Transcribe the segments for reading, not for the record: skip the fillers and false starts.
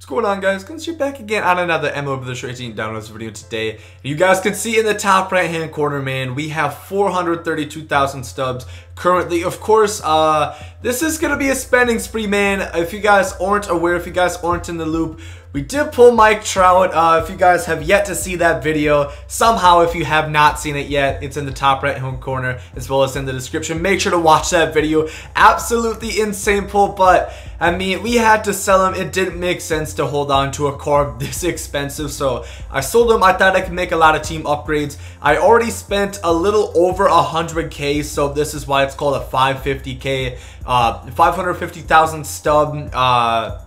What's going on, guys? You're back again on another MLB The Show 18 downloads video today. You guys can see in the top right hand corner, man, we have 432,000 stubs currently. Of course, this is gonna be a spending spree, man. If you guys aren't aware, if you guys aren't in the loop, we did pull Mike Trout. If you guys have yet to see that video, somehow if you have not seen it yet, it's in the top right hand corner as well as in the description. Make sure to watch that video. Absolutely insane pull, but I mean, we had to sell him. It didn't make sense to hold on to a card this expensive, so I sold him. I thought I could make a lot of team upgrades. I already spent a little over 100K, so this is why it's called a 550K, 550,000 stub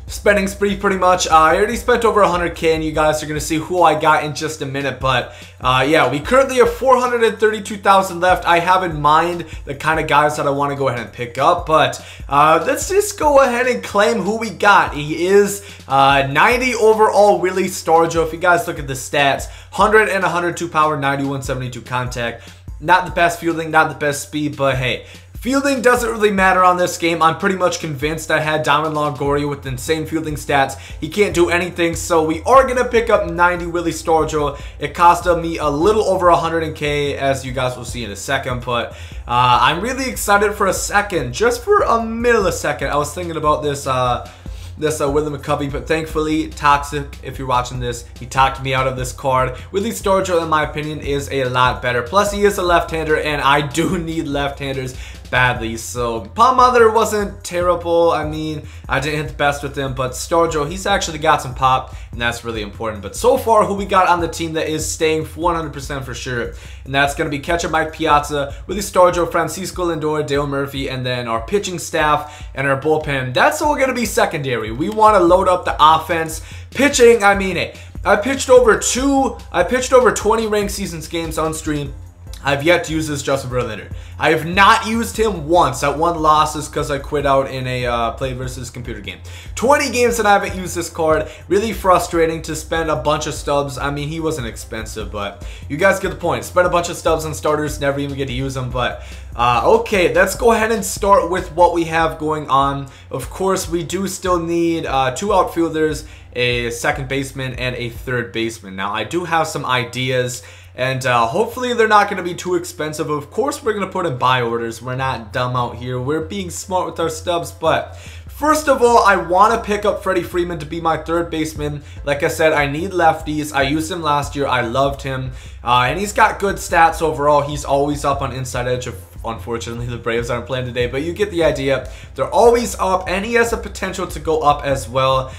spending spree pretty much. I already spent over 100K, and you guys are going to see who I got in just a minute. But yeah, we currently have 432,000 left. I have in mind the kind of guys that I want to go ahead and pick up. But let's just go ahead and claim who we got. He is 90 overall Willie Stargell. If you guys look at the stats, 100 and 102 power, 91, 72 contact. Not the best fielding, not the best speed, but hey, fielding doesn't really matter on this game. I'm pretty much convinced. I had Diamond Longoria with insane fielding stats. He can't do anything, so we are going to pick up 90 Willie Stargell. It costed me a little over 100K, as you guys will see in a second, but I'm really excited for a second. Just for a millisecond, I was thinking about this Willie McCovey, but thankfully, Toxic, if you're watching this, he talked me out of this card. Willie Stargell, in my opinion, is a lot better. Plus, he is a left-hander, and I do need left-handers badly. So Palm Mother wasn't terrible. I mean, I didn't hit the best with him, but Stargell, he's actually got some pop, and that's really important. But so far, who we got on the team that is staying 100% for sure, and that's going to be catcher Mike Piazza, Willie Stargell, Francisco Lindor, Dale Murphy, and then our pitching staff and our bullpen. That's all going to be secondary. We want to load up the offense. Pitching, I mean it. I pitched over 20 ranked seasons games on stream. I've yet to use this Justin Verlander. I have not used him once. At one loss is because I quit out in a play versus computer game. 20 games that I haven't used this card. Really frustrating to spend a bunch of stubs. I mean, he wasn't expensive, but you guys get the point. Spend a bunch of stubs on starters, never even get to use them. But okay, let's go ahead and start with what we have going on. Of course, we do still need 2 outfielders, a second baseman, and a third baseman. Now, I do have some ideas, and hopefully they're not going to be too expensive. Of course, we're going to put in buy orders. We're not dumb out here. We're being smart with our stubs. But first of all, I want to pick up Freddie Freeman to be my third baseman. Like I said, I need lefties. I used him last year. I loved him. And he's got good stats overall. He's always up on inside edge. Unfortunately, the Braves aren't playing today, but you get the idea. They're always up, and he has the potential to go up as well.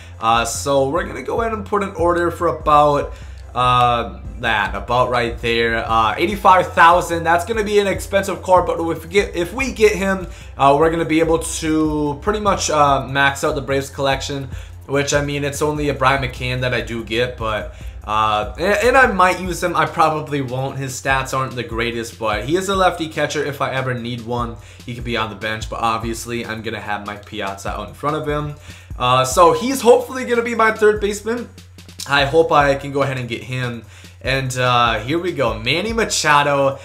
So we're going to go ahead and put an order for about about right there, 85,000. That's going to be an expensive card, but if we get him, we're going to be able to pretty much max out the Braves collection, which, I mean, it's only a Brian McCann that I do get, but and I might use him. I probably won't. His stats aren't the greatest, but he is a lefty catcher. If I ever need one, he could be on the bench, but obviously I'm going to have Mike Piazza out in front of him. So he's hopefully going to be my third baseman. I hope I can go ahead and get him. And here we go, Manny Machado.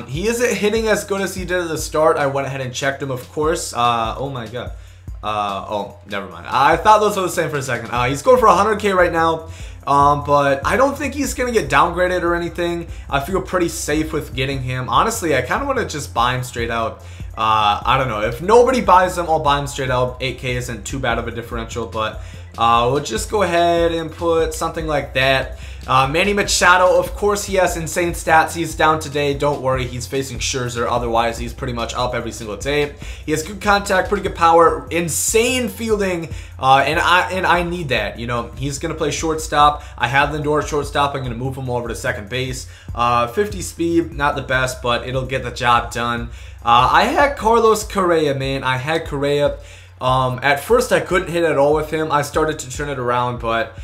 He isn't hitting as good as he did at the start. I went ahead and checked him, of course. Oh my god. Oh, never mind. I thought those were the same for a second. He's going for 100K right now. But I don't think he's going to get downgraded or anything. I feel pretty safe with getting him. Honestly, I kind of want to just buy him straight out. I don't know. If nobody buys him, I'll buy him straight out. 8K isn't too bad of a differential, but we'll just go ahead and put something like that. Manny Machado, of course, he has insane stats. He's down today. Don't worry, he's facing Scherzer. Otherwise, he's pretty much up every single day. He has good contact, pretty good power, insane fielding, and I need that. You know, he's gonna play shortstop. I have Lindor at shortstop. I'm gonna move him over to second base. 50 speed, not the best, but it'll get the job done. I had Carlos Correa, man. I had Correa. At first, I couldn't hit at all with him. I started to turn it around, but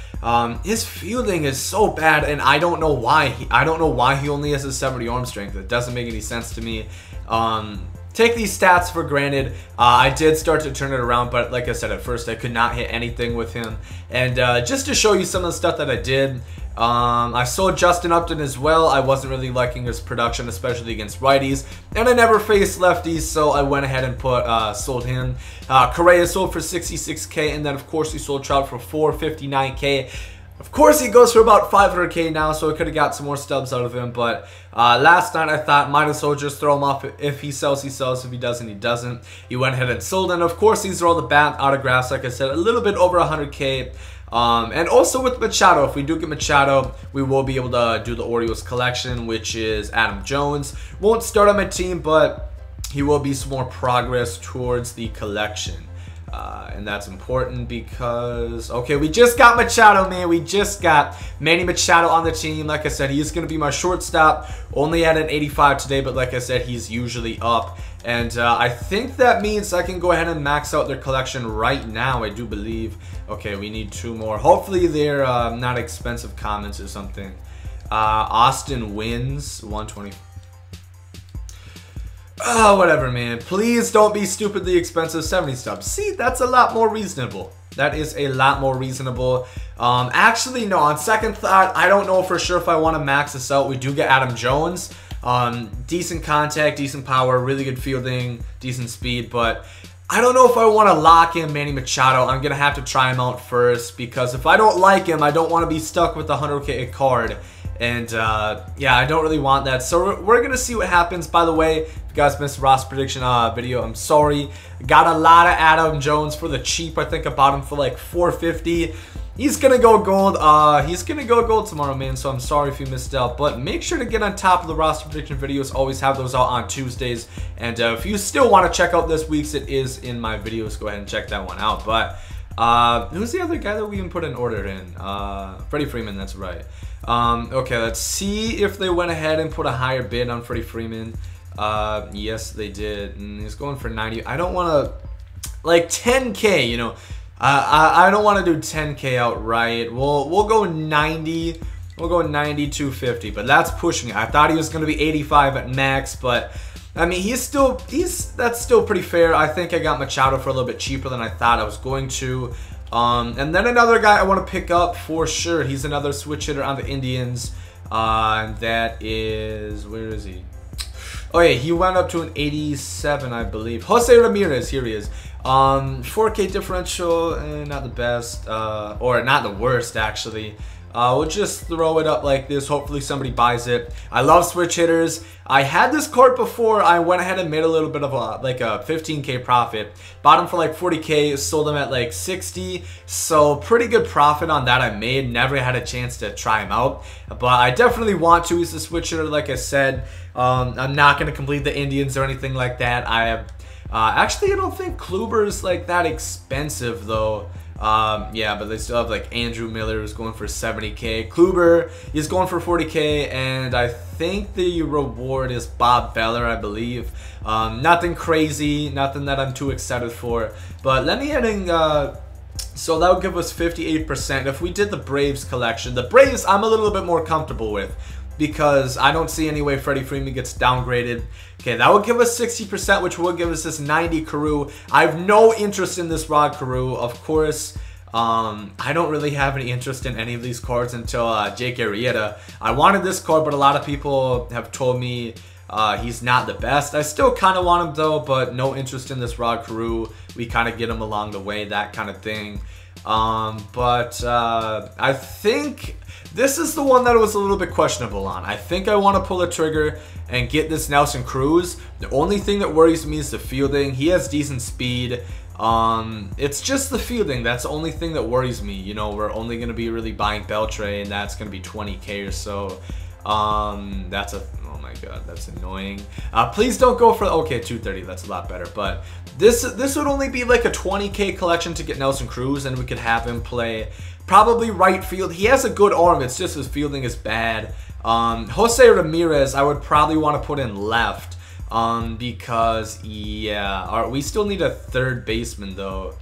his fielding is so bad, and I don't know why. I don't know why he only has a 70 arm strength. It doesn't make any sense to me. take these stats for granted. I did start to turn it around, but like I said, at first I could not hit anything with him. And just to show you some of the stuff that I did, I sold Justin Upton as well. I wasn't really liking his production, especially against righties, and I never faced lefties, so I went ahead and sold him. Correa sold for 66K, and then of course we sold Trout for 459K. Of course he goes for about 500K now, so I could have got some more stubs out of him, but last night I thought might as well just throw him off. If he sells, he sells. If he doesn't, he doesn't. He went ahead and sold, and of course these are all the bat autographs, like I said, a little bit over 100K. And also with Machado, if we do get Machado, we will be able to do the Orioles collection, which is Adam Jones. Won't start on my team, but he will be some more progress towards the collection. And that's important because, okay, we just got Machado, man. We just got Manny Machado on the team. Like I said, he is going to be my shortstop. Only at an 85 today, but like I said, he's usually up. And I think that means I can go ahead and max out their collection right now, I do believe. Okay, we need 2 more. Hopefully they're not expensive comments or something. Austin wins 120. Oh, whatever, man. Please don't be stupidly expensive 70 stubs. See, that's a lot more reasonable. That is a lot more reasonable. Actually, no, on second thought, I don't know for sure if I want to max this out. We do get Adam Jones. Decent contact, decent power, really good fielding, decent speed, but I don't know if I want to lock in Manny Machado. I'm going to have to try him out first, because if I don't like him, I don't want to be stuck with the 100K card. And yeah, I don't really want that. So we're going to see what happens. By the way, if you guys missed the roster prediction video, I'm sorry. Got a lot of Adam Jones for the cheap. I think I bought him for like 450. He's going to go gold. He's going to go gold tomorrow, man. So I'm sorry if you missed out. But make sure to get on top of the roster prediction videos. Always have those out on Tuesdays. And if you still want to check out this week's, it is in my videos. Go ahead and check that one out. But who's the other guy that we even put an order in? Freddie Freeman, that's right. Okay, let's see if they went ahead and put a higher bid on Freddie Freeman. Yes, they did. And he's going for 90. I don't want to, like 10K, you know. I don't want to do 10K outright. We'll go 90. We'll go 90, 250, but that's pushing it. I thought he was going to be 85 at max, but I mean, that's still pretty fair. I think I got Machado for a little bit cheaper than I thought I was going to. And then another guy I want to pick up for sure. He's another switch hitter on the Indians. And that is, where is he? Oh yeah, he went up to an 87, I believe. Jose Ramirez, here he is. 4K differential, not the best, or not the worst actually. We'll just throw it up like this. Hopefully somebody buys it. I love switch hitters. I had this card before. I went ahead and made a little bit of a 15K profit. Bought them for like 40K, sold them at like 60. So pretty good profit on that I made. Never had a chance to try them out. But I definitely want to use the switch hitter, like I said. I'm not going to complete the Indians or anything like that. I have actually, I don't think Kluber's like that expensive though. Yeah, but they still have like Andrew Miller who's going for 70K. Kluber is going for 40K, and I think the reward is Bob Feller, I believe. Nothing crazy, nothing that I'm too excited for. But let me add in, so that would give us 58%. If we did the Braves collection, the Braves I'm a little bit more comfortable with, because I don't see any way Freddie Freeman gets downgraded. Okay, that would give us 60%, which will give us this 90 Carew. I have no interest in this Rod Carew, of course. I don't really have any interest in any of these cards until Jake Arrieta. I wanted this card, but a lot of people have told me he's not the best. I still kind of want him though, but no interest in this Rod Carew. We kind of get him along the way, that kind of thing. But I think this is the one that I was a little bit questionable on. I think I want to pull a trigger and get this Nelson Cruz. The only thing that worries me is the fielding. He has decent speed. It's just the fielding. That's the only thing that worries me. You know, we're only going to be really buying Beltre, and that's going to be 20K or so. That's a, oh my god, that's annoying. Please don't go for, okay, 230, that's a lot better. But this would only be like a 20K collection to get Nelson Cruz, and we could have him play probably right field. He has a good arm, it's just his fielding is bad. Jose Ramirez, I would probably want to put in left. Because, yeah, we still need a third baseman, though.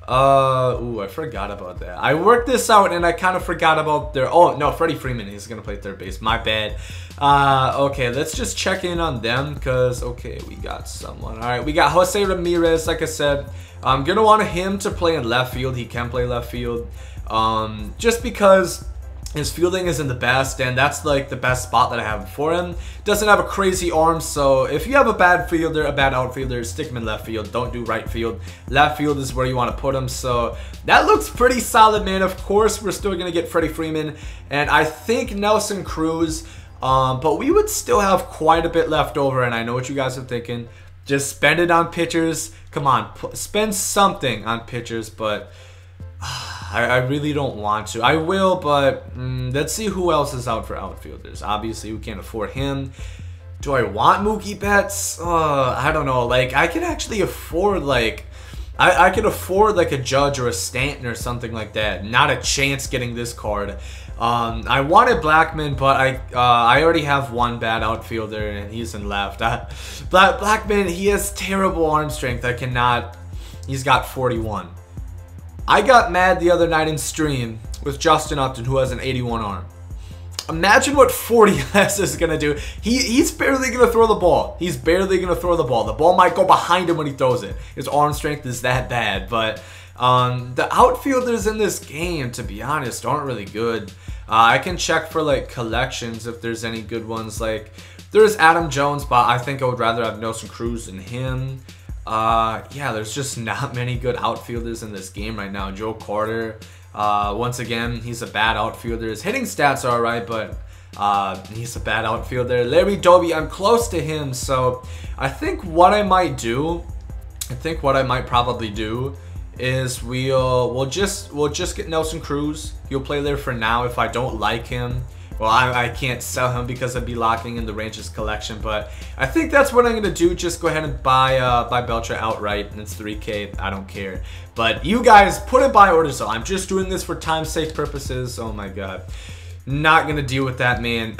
Ooh, I forgot about that. I worked this out and I kind of forgot about their... Oh, no, Freddie Freeman. He's going to play third base. My bad. Okay, let's just check in on them because, okay, we got someone. All right, we got Jose Ramirez, like I said. I'm going to want him to play in left field. He can play left field. Just because... his fielding isn't the best, and that's like the best spot that I have for him. Doesn't have a crazy arm, so if you have a bad fielder, a bad outfielder, stick him in left field. Don't do right field. Left field is where you want to put him, so that looks pretty solid, man. Of course, we're still going to get Freddie Freeman, and I think Nelson Cruz, but we would still have quite a bit left over, and I know what you guys are thinking. Just spend it on pitchers. Come on, spend something on pitchers, but... I really don't want to. I will, but let's see who else is out for outfielders. Obviously, we can't afford him. Do I want Mookie Betts? I don't know. Like, I could actually afford, like... I could afford, like, a Judge or a Stanton or something like that. Not a chance getting this card. I wanted Blackman, but I already have one bad outfielder, and he's in left. Blackman, he has terrible arm strength. I cannot... He's got 41. I got mad the other night in stream with Justin Upton, who has an 81 arm. Imagine what 40 less is going to do. He's barely going to throw the ball. He's barely going to throw the ball. The ball might go behind him when he throws it. His arm strength is that bad. But the outfielders in this game, to be honest, aren't really good. I can check for like collections if there's any good ones. Like there's Adam Jones, but I think I would rather have Nelson Cruz than him. Yeah, there's just not many good outfielders in this game right now. Joe Carter, once again, he's a bad outfielder. His hitting stats are alright, but he's a bad outfielder. Larry Doby, I'm close to him, so I think what I might probably do is we'll just get Nelson Cruz. He'll play there for now. If I don't like him, well, I can't sell him because I'd be locking in the Ranches collection, but I think that's what I'm going to do. Just go ahead and buy Belcher outright, and it's 3K. I don't care. But you guys put in buy orders, so I'm just doing this for time's sake purposes. Oh my god. Not going to deal with that, man.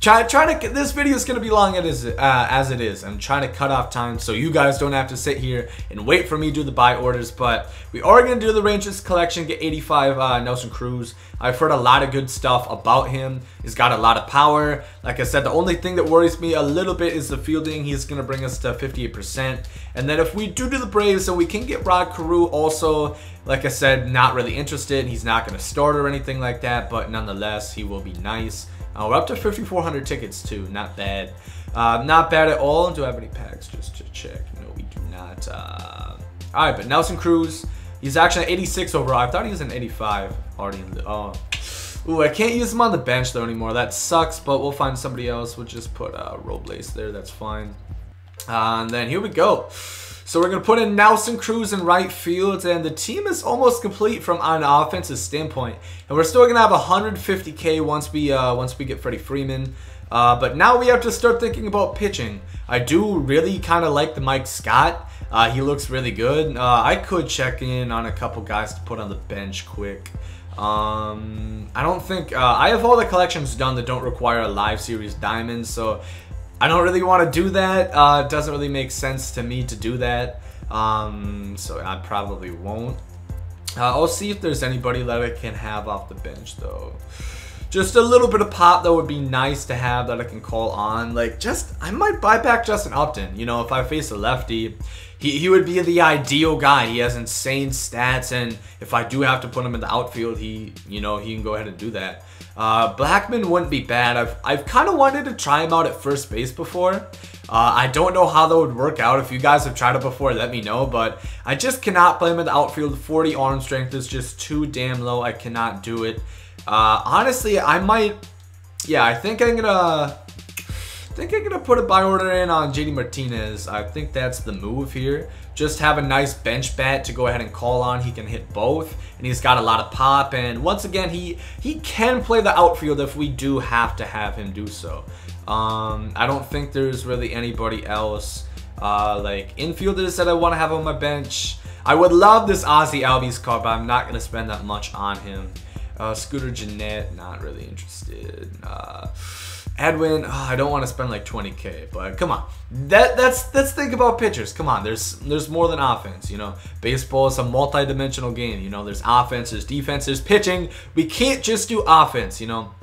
This video is going to be long as it is. I'm trying to cut off time so you guys don't have to sit here and wait for me to do the buy orders. But we are going to do the Ranges collection, get 85 Nelson Cruz. I've heard a lot of good stuff about him. He's got a lot of power. Like I said, the only thing that worries me a little bit is the fielding. He's going to bring us to 58%. And then if we do the Braves, then we can get Rod Carew also. Like I said, not really interested. He's not going to start or anything like that, but nonetheless, he will be nice. We're up to 5,400 tickets too. Not bad. Not bad at all. Do I have any packs? Just to check. No, we do not. All right, but Nelson Cruz, he's actually an 86 overall. I thought he was an 85 already in the... Oh. Ooh, I can't use him on the bench though anymore. That sucks, but we'll find somebody else. We'll just put Robles there. That's fine. And then here we go. So we're going to put in Nelson Cruz in right field, and the team is almost complete from an offensive standpoint. And we're still going to have 150K once we get Freddie Freeman. But now we have to start thinking about pitching. I do really kind of like the Mike Scott. He looks really good. I could check in on a couple guys to put on the bench quick. I don't think... I have all the collections done that don't require a live series diamond, so... I don't really want to do that. It doesn't really make sense to me to do that. So I probably won't. I'll see if there's anybody that I can have off the bench though. Just a little bit of pop that would be nice to have that I can call on. Like I might buy back Justin Upton. You know, if I face a lefty, he would be the ideal guy. He has insane stats, and if I do have to put him in the outfield, he can go ahead and do that. Blackman wouldn't be bad. I've kind of wanted to try him out at first base before. I don't know how that would work out. If you guys have tried it before, let me know. But I just cannot play him in the outfield. 40 arm strength is just too damn low. I cannot do it. Honestly, I might... Yeah, I think I'm gonna put a buy order in on JD Martinez. I think that's the move here. Just have a nice bench bat to go ahead and call on. He can hit both, and he's got a lot of pop. And once again, he can play the outfield if we do have to have him do so. I don't think there's really anybody else like infielders that I want to have on my bench. I would love this Ozzie Albies card, but I'm not going to spend that much on him. Scooter Gennett, not really interested. Edwin, I don't want to spend like 20K, but come on. Let's think about pitchers. Come on, there's more than offense, you know. Baseball is a multi-dimensional game, you know. There's offense, there's defense, there's pitching. We can't just do offense, you know.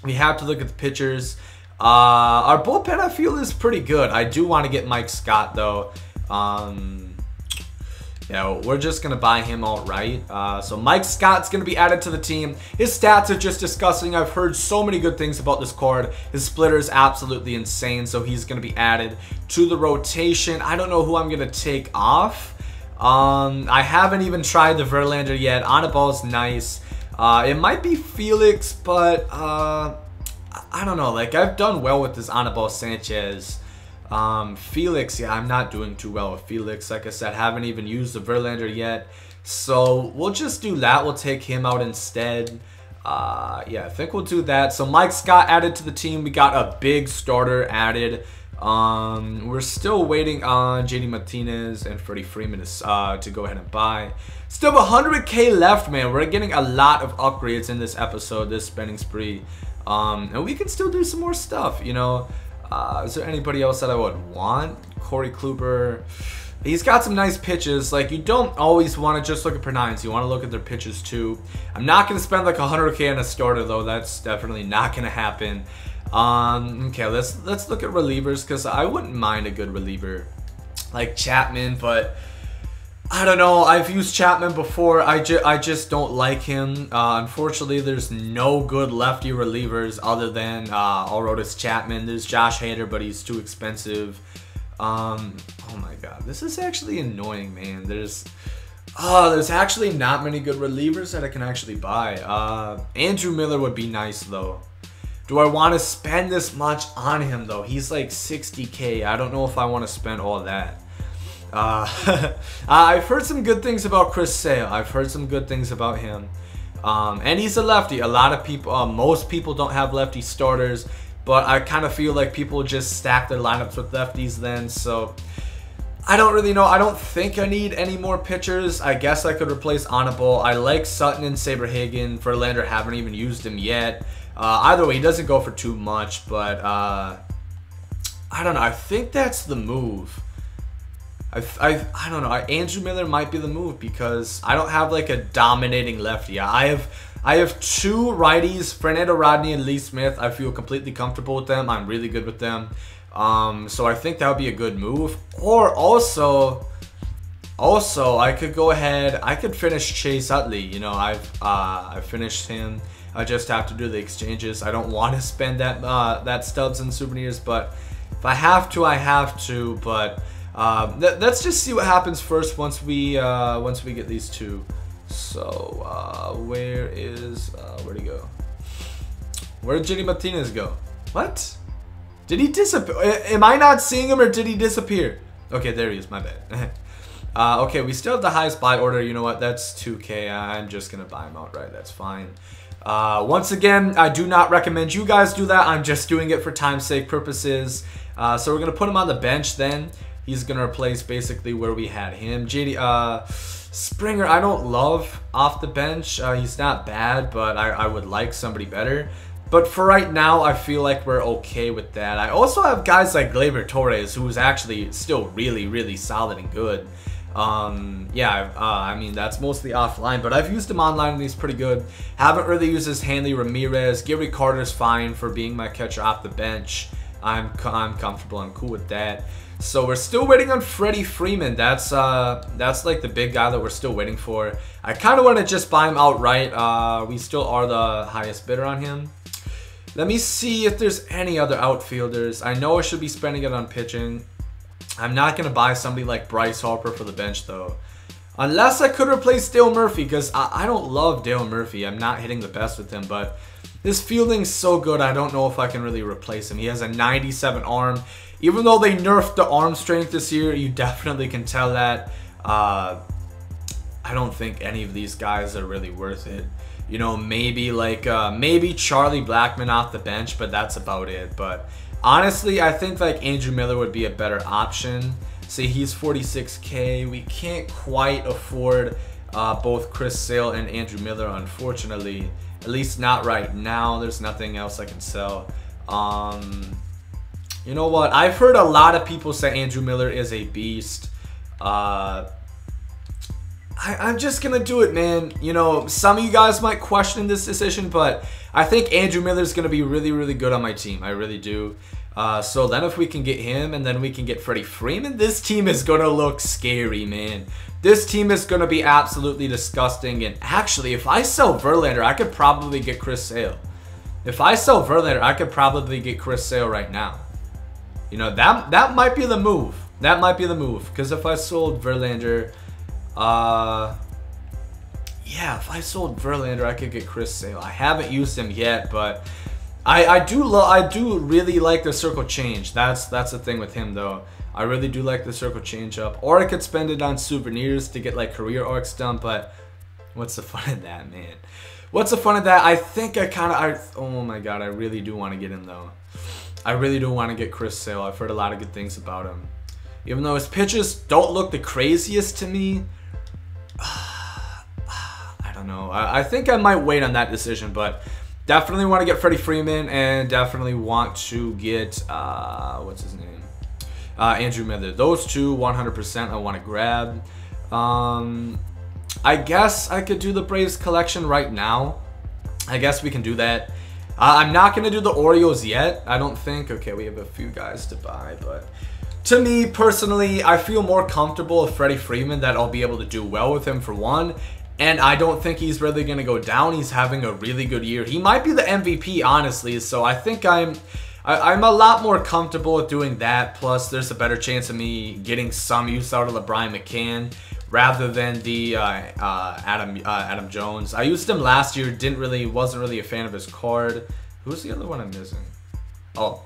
We have to look at the pitchers. Our bullpen, I feel, is pretty good. I do want to get Mike Scott, though. Yeah, we're just going to buy him outright. So Mike Scott's going to be added to the team. His stats are just disgusting. I've heard so many good things about this card. His splitter is absolutely insane, so he's going to be added to the rotation. I don't know who I'm going to take off. I haven't even tried the Verlander yet. On a ball's nice. It might be Felix, but I don't know. Like, I've done well with this Anibal Sanchez. Felix, yeah, I'm not doing too well with Felix. Like I said, haven't even used the Verlander yet. So we'll just do that. We'll take him out instead. Yeah, I think we'll do that. So Mike Scott added to the team. We got a big starter added. We're still waiting on JD Martinez and Freddie Freeman to go ahead and buy. Still have 100K left, man. We're getting a lot of upgrades in this episode, this spending spree. And we can still do some more stuff, you know. Is there anybody else that I would want? Corey Kluber. He's got some nice pitches. Like, you don't always want to just look at per nines. You want to look at their pitches too. I'm not going to spend like 100K on a starter, though. That's definitely not going to happen. Okay, let's look at relievers, because I wouldn't mind a good reliever like Chapman, but I don't know. I've used Chapman before. I just don't like him. Unfortunately, there's no good lefty relievers other than Aroldis Chapman. There's Josh Hader, but he's too expensive. Oh my god, this is actually annoying, man. There's actually not many good relievers that I can actually buy. Andrew Miller would be nice, though. Do I want to spend this much on him, though? He's like 60K. I don't know if I want to spend all that. I've heard some good things about Chris Sale. I've heard some good things about him. And he's a lefty. A lot of people, most people don't have lefty starters, but I kind of feel like people just stack their lineups with lefties then. So I don't really know. I don't think I need any more pitchers. I guess I could replace Anibal. I like Sutton and Saberhagen. Verlander, haven't even used him yet. Either way, he doesn't go for too much, but I don't know. I think that's the move. I don't know. Andrew Miller might be the move, because I don't have like a dominating lefty. I have two righties, Fernando Rodney and Lee Smith. I feel completely comfortable with them. I'm really good with them. So I think that would be a good move. Or also I could go ahead. I could finish Chase Utley. You know, I've finished him. I just have to do the exchanges. I don't want to spend that Stubs and souvenirs, but if I have to, I have to. But let's just see what happens first once we get these two. So where'd he go? Where did JD Martinez go? What? Did he disappear? Am I not seeing him, or did he disappear? Okay, there he is. My bad. Okay, we still have the highest buy order. You know what? That's 2K. I'm just gonna buy him outright. That's fine. Once again, I do not recommend you guys do that. I'm just doing it for time's sake purposes. So we're gonna put him on the bench then. He's going to replace basically where we had him. Springer, I don't love off the bench. He's not bad, but I would like somebody better. But for right now, I feel like we're okay with that. I also have guys like Gleyber Torres, who is actually still really, really solid and good. Yeah, I mean, that's mostly offline, but I've used him online and he's pretty good. Haven't really used his Hanley Ramirez. Gary Carter's fine for being my catcher off the bench. I'm comfortable. I'm cool with that. So we're still waiting on Freddie Freeman. That's like the big guy that we're still waiting for. I kind of want to just buy him outright. We still are the highest bidder on him. Let me see if there's any other outfielders. I know I should be spending it on pitching. I'm not going to buy somebody like Bryce Harper for the bench, though. Unless I could replace Dale Murphy, because I don't love Dale Murphy. I'm not hitting the best with him, but his fielding's so good, I don't know if I can really replace him. He has a 97 arm. Even though they nerfed the arm strength this year, you definitely can tell that. I don't think any of these guys are really worth it. You know, maybe like maybe Charlie Blackmon off the bench, but that's about it. But honestly, I think like Andrew Miller would be a better option. See, he's 46K. We can't quite afford both Chris Sale and Andrew Miller, unfortunately. At least not right now. There's nothing else I can sell. You know what? I've heard a lot of people say Andrew Miller is a beast. I'm just going to do it, man. You know, some of you guys might question this decision, but I think Andrew Miller is going to be really, really good on my team. I really do. So then if we can get him and then we can get Freddie Freeman, this team is going to look scary, man. This team is going to be absolutely disgusting. And actually, if I sell Verlander, I could probably get Chris Sale. If I sell Verlander, I could probably get Chris Sale right now. You know, that might be the move. That might be the move. Because if I sold Verlander... yeah, if I sold Verlander, I could get Chris Sale. I haven't used him yet, but I do really like the circle change. That's the thing with him, though. I really do like the circle change up. Or I could spend it on souvenirs to get like career arcs done, but what's the fun of that, man? What's the fun of that? I think oh my god, I really do want to get him, though. I really do want to get Chris Sale. I've heard a lot of good things about him. Even though his pitches don't look the craziest to me, I don't know. I think I might wait on that decision, but definitely want to get Freddie Freeman and definitely want to get, what's his name? Andrew Miller. Those two, 100% I want to grab. I guess I could do the Braves collection right now. I guess we can do that. I'm not going to do the Orioles yet, I don't think. Okay, we have a few guys to buy, but... to me, personally, I feel more comfortable with Freddie Freeman, that I'll be able to do well with him for one. And I don't think he's really going to go down. He's having a really good year. He might be the MVP, honestly. So I think I'm a lot more comfortable with doing that. Plus, there's a better chance of me getting some use out of LeBron McCann rather than the Adam Jones. I used him last year. Wasn't really a fan of his card. Who's the other one I'm missing? Oh.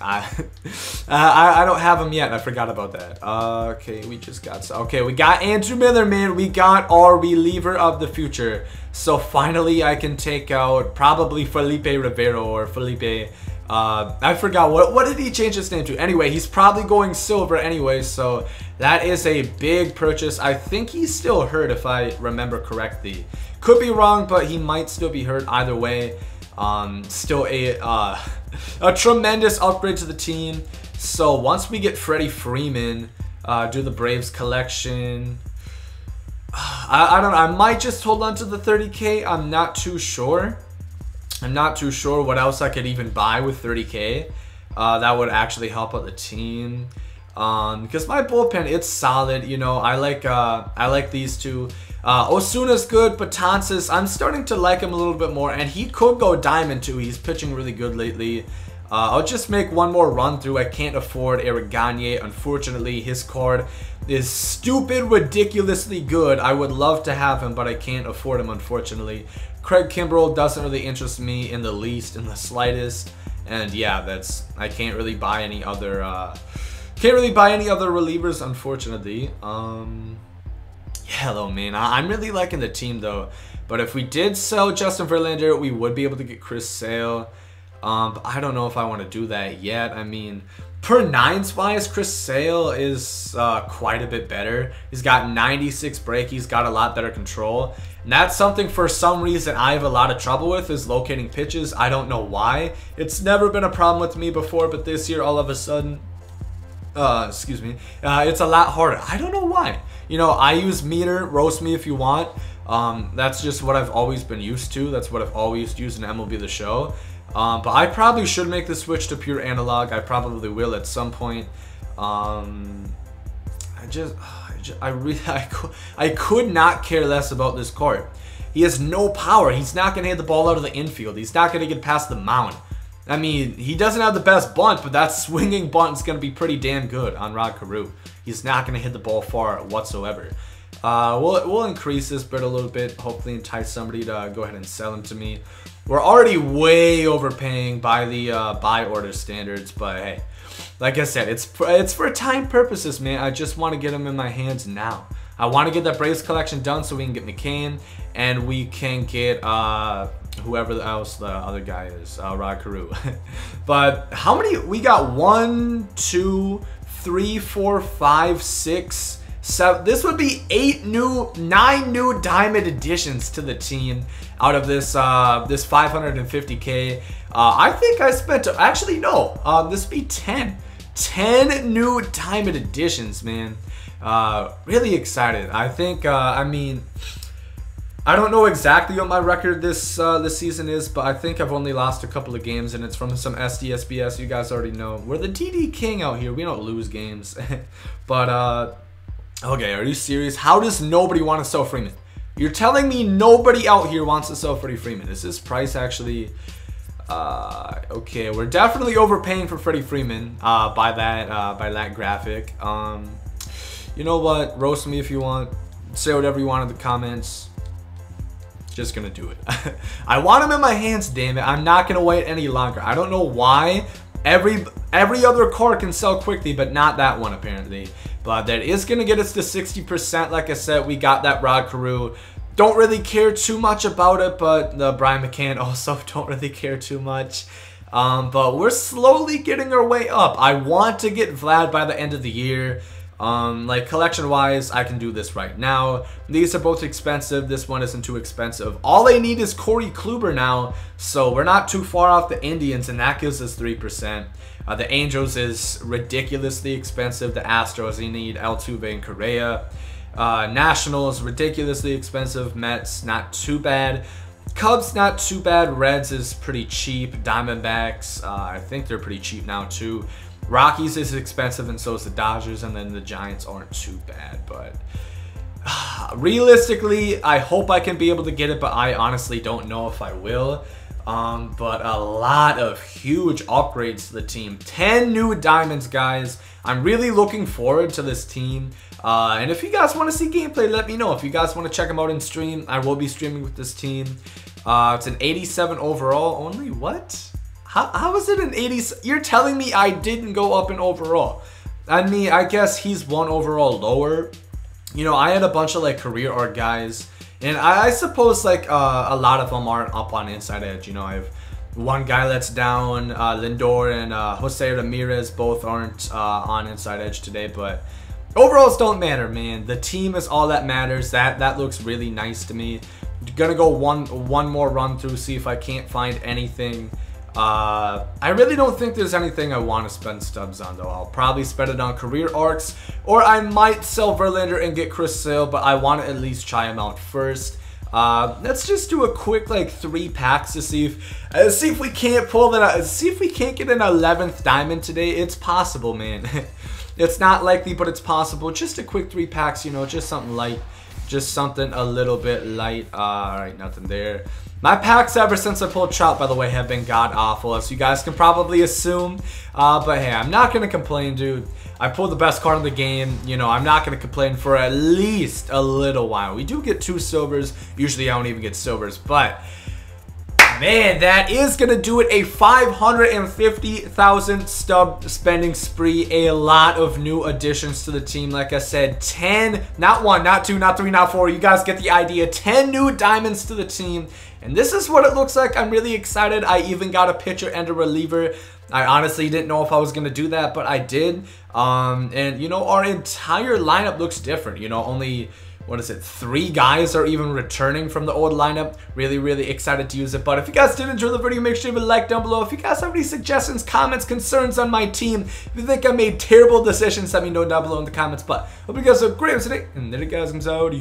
I don't have him yet. I forgot about that. Okay, we just got... okay, we got Andrew Miller, man. We got our reliever of the future. So finally, I can take out probably Felipe Rivero or Felipe... I forgot. What did he change his name to? Anyway, he's probably going silver anyway. So that is a big purchase. I think he's still hurt if I remember correctly. Could be wrong, but he might still be hurt either way. Still a tremendous upgrade to the team. So once we get Freddie Freeman, do the Braves collection. I don't know. I might just hold on to the 30K. I'm not too sure. I'm not too sure what else I could even buy with 30K. That would actually help out the team. Because my bullpen, it's solid. You know, I like these two. Osuna's good, but Betances, I'm starting to like him a little bit more, and he could go diamond too. He's pitching really good lately. I'll just make one more run through. I can't afford Eric Gagne. Unfortunately, his card is stupid, ridiculously good. I would love to have him, but I can't afford him, unfortunately. Craig Kimbrell doesn't really interest me in the least, in the slightest. And yeah, I can't really buy any other relievers, unfortunately. Yeah, though, man, I'm really liking the team, though. But if we did sell Justin Verlander, we would be able to get Chris Sale. But I don't know if I want to do that yet. I mean, per nines wise, Chris Sale is quite a bit better. He's got 96 break. He's got a lot better control. And that's something for some reason I have a lot of trouble with, is locating pitches. I don't know why. It's never been a problem with me before, but this year all of a sudden, excuse me, it's a lot harder. I don't know why. You know, I use meter, roast me if you want. That's just what I've always been used to. That's what I've always used in MLB The Show. But I probably should make the switch to pure analog. I probably will at some point. I could not care less about this card. He has no power. He's not going to hit the ball out of the infield. He's not going to get past the mound. I mean, he doesn't have the best bunt, but that swinging bunt is going to be pretty damn good on Rod Carew. He's not going to hit the ball far whatsoever. We'll increase this bid a little bit. Hopefully entice somebody to go ahead and sell him to me. We're already way overpaying by the buy order standards, but hey, like I said, it's for time purposes, man. I just want to get him in my hands now. I want to get that Braves collection done so we can get McCann and we can get whoever else the other guy is, Rod Carew. But how many? We got 1, 2, 3, 4, 5, 6, So this would be 9 new diamond additions to the team out of this this 550K. I think I spent, actually no, this would be 10 new diamond additions, man. Really excited. I think, I mean, I don't know exactly what my record this season is, but I think I've only lost a couple of games, and it's from some SDSBS. You guys already know. We're the TD King out here. We don't lose games. But, okay, are you serious? How does nobody want to sell Freeman? You're telling me nobody out here wants to sell Freddie Freeman. Is this price actually... okay, we're definitely overpaying for Freddie Freeman by that graphic. You know what? Roast me if you want. Say whatever you want in the comments. Just gonna do it. I want him in my hands, damn it. I'm not gonna wait any longer. I don't know why every other card can sell quickly, but not that one apparently. But that is gonna get us to 60%. Like I said, we got that Rod Carew. Don't really care too much about it, but the Brian McCann also don't really care too much. But we're slowly getting our way up. I want to get Vlad by the end of the year. Like collection wise, I can do this right now. These are both expensive. This one isn't too expensive. All they need is Corey Kluber now, so we're not too far off the Indians, and that gives us 3%. The Angels is ridiculously expensive. The Astros, you need Altuve and Correa. Nationals, ridiculously expensive. Mets, not too bad. Cubs, not too bad. Reds is pretty cheap. Diamondbacks, I think they're pretty cheap now too. Rockies is expensive, and so is the Dodgers, and then the Giants aren't too bad. But realistically, I hope I can be able to get it, but I honestly don't know if I will. But a lot of huge upgrades to the team. 10 new diamonds, guys. I'm really looking forward to this team. And if you guys want to see gameplay, let me know. If you guys want to check them out in stream, I will be streaming with this team. It's an 87 overall only. What? How is it an 80? You're telling me I didn't go up in overall. I mean, I guess he's one overall lower. You know, I had a bunch of like career art guys, and I suppose like a lot of them aren't up on Inside Edge. You know, I have one guy that's down, Lindor and Jose Ramirez both aren't on Inside Edge today, but overalls don't matter, man. The team is all that matters. That looks really nice to me. Gonna go one more run through, see if I can't find anything. I really don't think there's anything I want to spend Stubs on, though. I'll probably spend it on career arcs, or I might sell Verlander and get Chris Sale, but I want to at least try him out first. Let's just do a quick like 3 packs to see if we can't pull that out. See if we can't get an 11th diamond today. It's possible, man. It's not likely, but it's possible. Just a quick 3 packs, you know, just something light, just something a little bit light. All right, nothing there. My packs ever since I pulled Trout, by the way, have been god-awful, as you guys can probably assume. But hey, I'm not going to complain, dude. I pulled the best card in the game. You know, I'm not going to complain for at least a little while. We do get 2 silvers. Usually I don't even get silvers, but... man, that is going to do it. A 550,000 stub spending spree. A lot of new additions to the team. Like I said, 10, not 1, not 2, not 3, not 4. You guys get the idea. 10 new diamonds to the team. And this is what it looks like. I'm really excited. I even got a pitcher and a reliever. I honestly didn't know if I was going to do that, but I did. And, you know, our entire lineup looks different. You know, only... what is it, 3 guys are even returning from the old lineup. Really excited to use it. But if you guys did enjoy the video, make sure to leave a like down below. If you guys have any suggestions, comments, concerns on my team, if you think I made terrible decisions, let me know down below in the comments. But hope you guys have a great one today, and there you guys comes out.